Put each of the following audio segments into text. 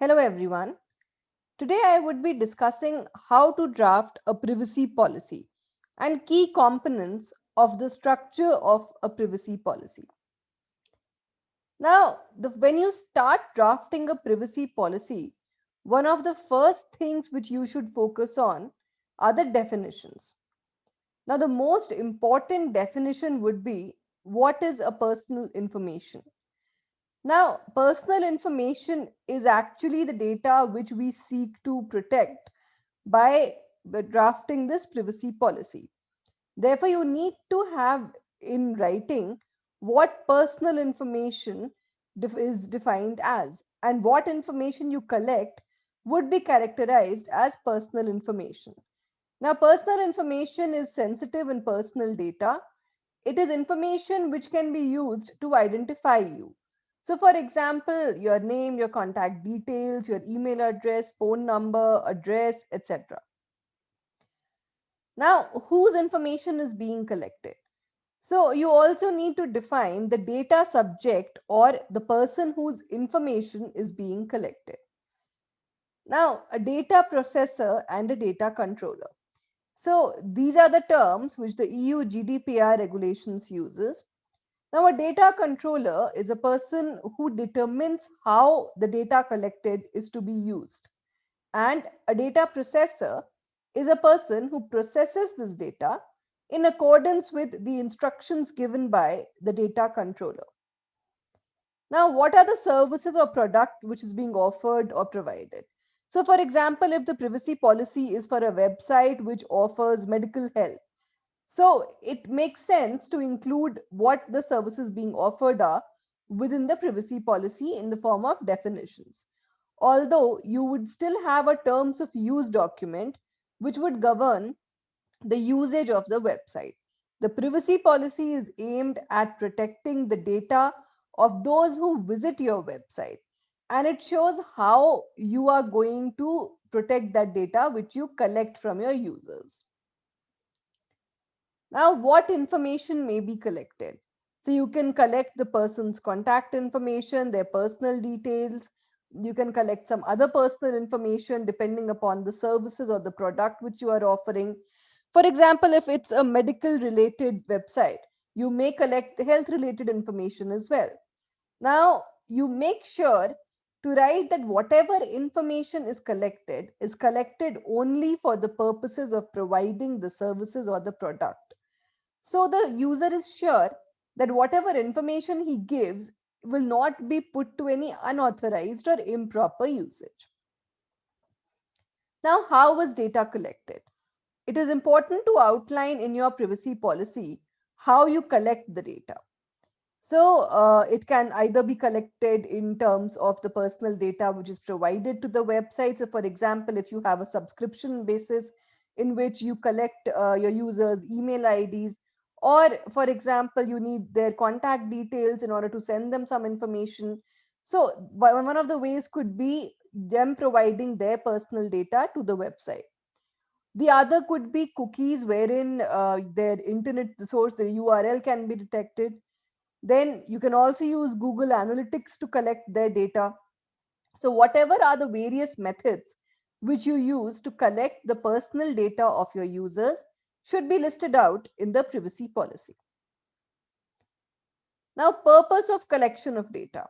Hello everyone. Today I would be discussing how to draft a privacy policy and key components of the structure of a privacy policy. Now, when you start drafting a privacy policy, one of the first things which you should focus on are the definitions. Now, the most important definition would be what is a personal information. Now, personal information is actually the data which we seek to protect by drafting this privacy policy. Therefore, you need to have in writing what personal information is defined as, and what information you collect would be characterized as personal information. Now, personal information is sensitive and personal data. It is information which can be used to identify you. So, for example, your name, your contact details, your email address, phone number, address, etc. Now, whose information is being collected? So, you also need to define the data subject or the person whose information is being collected. Now, a data processor and a data controller. So, these are the terms which the EU GDPR regulations uses. Now, a data controller is a person who determines how the data collected is to be used. And a data processor is a person who processes this data in accordance with the instructions given by the data controller. Now, what are the services or product which is being offered or provided? So, for example, if the privacy policy is for a website which offers medical health, so it makes sense to include what the services being offered are within the privacy policy in the form of definitions. Although you would still have a terms of use document which would govern the usage of the website. The privacy policy is aimed at protecting the data of those who visit your website, and it shows how you are going to protect that data which you collect from your users. Now, what information may be collected? So, you can collect the person's contact information, their personal details. You can collect some other personal information depending upon the services or the product which you are offering. For example, if it's a medical related website, you may collect health related information as well. Now, you make sure to write that whatever information is collected only for the purposes of providing the services or the product. So the user is sure that whatever information he gives will not be put to any unauthorized or improper usage. Now, how was data collected? It is important to outline in your privacy policy how you collect the data. So it can either be collected in terms of the personal data which is provided to the website. So, for example, if you have a subscription basis in which you collect your users' email IDs, or for example, you need their contact details in order to send them some information. So, one of the ways could be them providing their personal data to the website. The other could be cookies, wherein their internet source, the URL can be detected. Then you can also use Google Analytics to collect their data. So, whatever are the various methods which you use to collect the personal data of your users should be listed out in the privacy policy. Now, purpose of collection of data.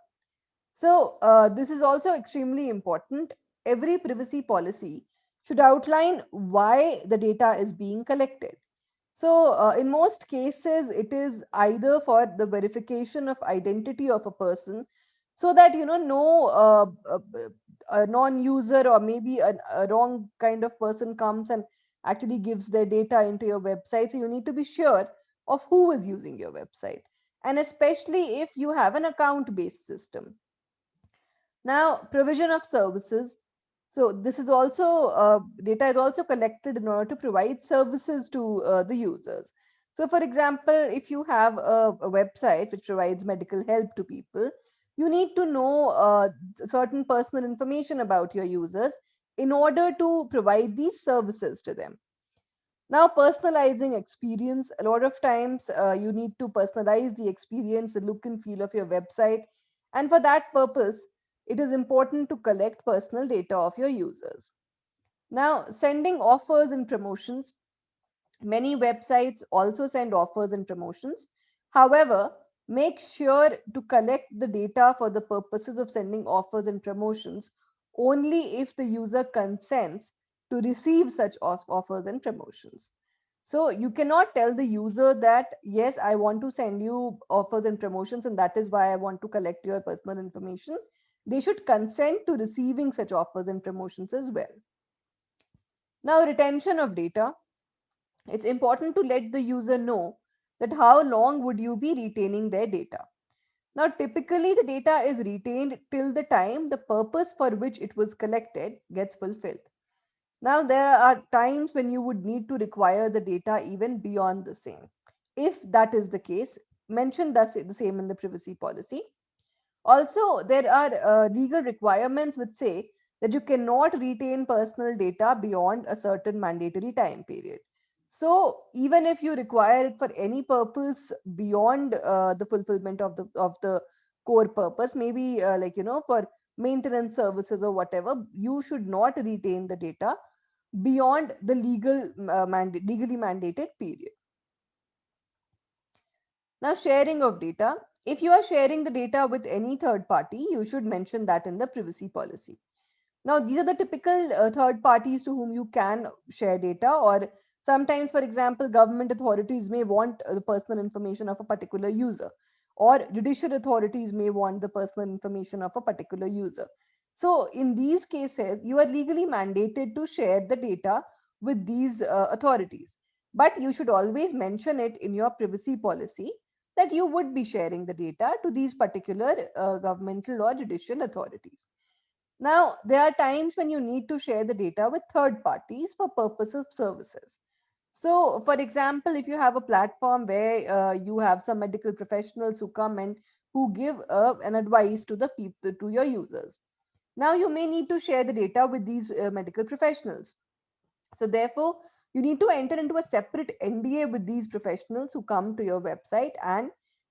So, this is also extremely important. Every privacy policy should outline why the data is being collected. So, in most cases, it is either for the verification of identity of a person, so that no a non-user or maybe a wrong kind of person comes and actually gives their data into your website. So, you need to be sure of who is using your website, and especially if you have an account-based system. Now, provision of services. So this is also data is also collected in order to provide services to the users. So, for example, if you have a website which provides medical help to people, you need to know certain personal information about your users in order to provide these services to them. Now, personalizing experience. A lot of times, you need to personalize the experience, the look and feel of your website, and for that purpose, it is important to collect personal data of your users. Now, sending offers and promotions. Many websites also send offers and promotions. However, make sure to collect the data for the purposes of sending offers and promotions only if the user consents to receive such offers and promotions. So you cannot tell the user that, yes, I want to send you offers and promotions, and that is why I want to collect your personal information. They should consent to receiving such offers and promotions as well. Now, retention of data. It's important to let the user know that how long would you be retaining their data. Now, typically the data is retained till the time the purpose for which it was collected gets fulfilled. Now, there are times when you would need to require the data even beyond the same. If that is the case, mention that's the same in the privacy policy. Also, there are legal requirements which say that you cannot retain personal data beyond a certain mandatory time period. So, even if you require it for any purpose beyond the fulfillment of the core purpose, maybe for maintenance services or whatever, you should not retain the data beyond the legally mandated period. Now, sharing of data. If you are sharing the data with any third party, you should mention that in the privacy policy. Now, these are the typical third parties to whom you can share data, or sometimes, for example, government authorities may want the personal information of a particular user, or judicial authorities may want the personal information of a particular user. So, in these cases, you are legally mandated to share the data with these authorities. But you should always mention it in your privacy policy that you would be sharing the data to these particular governmental or judicial authorities. Now, there are times when you need to share the data with third parties for purposes of services. So, for example, if you have a platform where you have some medical professionals who come and who give an advice to the people, to your users. Now, you may need to share the data with these medical professionals. So, therefore, you need to enter into a separate NDA with these professionals who come to your website and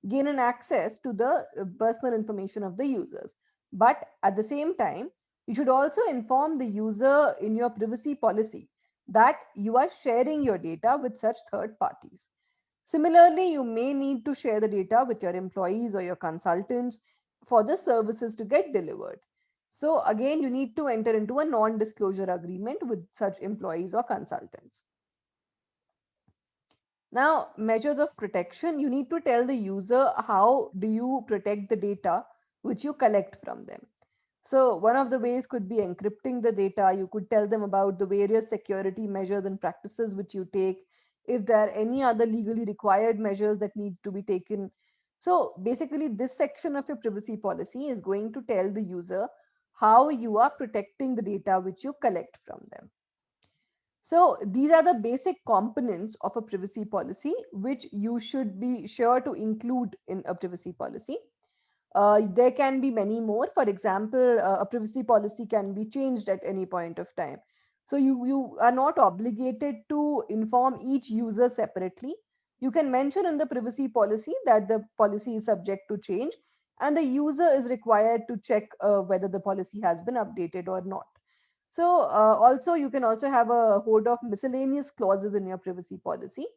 gain an access to the personal information of the users. But at the same time, you should also inform the user in your privacy policy that you are sharing your data with such third parties. Similarly, you may need to share the data with your employees or your consultants for the services to get delivered. So, again, you need to enter into a non disclosure agreement with such employees or consultants. Now, measures of protection, you need to tell the user how do you protect the data which you collect from them. So, one of the ways could be encrypting the data. You could tell them about the various security measures and practices which you take, if there are any other legally required measures that need to be taken. So, basically, this section of your privacy policy is going to tell the user how you are protecting the data which you collect from them. So these are the basic components of a privacy policy, which you should be sure to include in a privacy policy. There can be many more. For example, a privacy policy can be changed at any point of time. So you are not obligated to inform each user separately. You can mention in the privacy policy that the policy is subject to change, and the user is required to check whether the policy has been updated or not. So also you can also have a hoard of miscellaneous clauses in your privacy policy,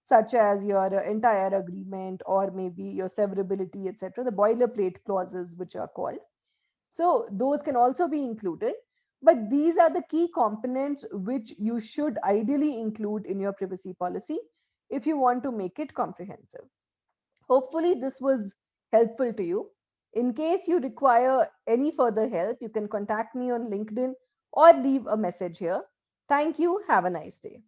such as your entire agreement or maybe your severability, etc. The boilerplate clauses, which are called. So those can also be included. But these are the key components which you should ideally include in your privacy policy if you want to make it comprehensive. Hopefully, this was helpful to you. In case you require any further help, you can contact me on LinkedIn or leave a message here. Thank you. Have a nice day.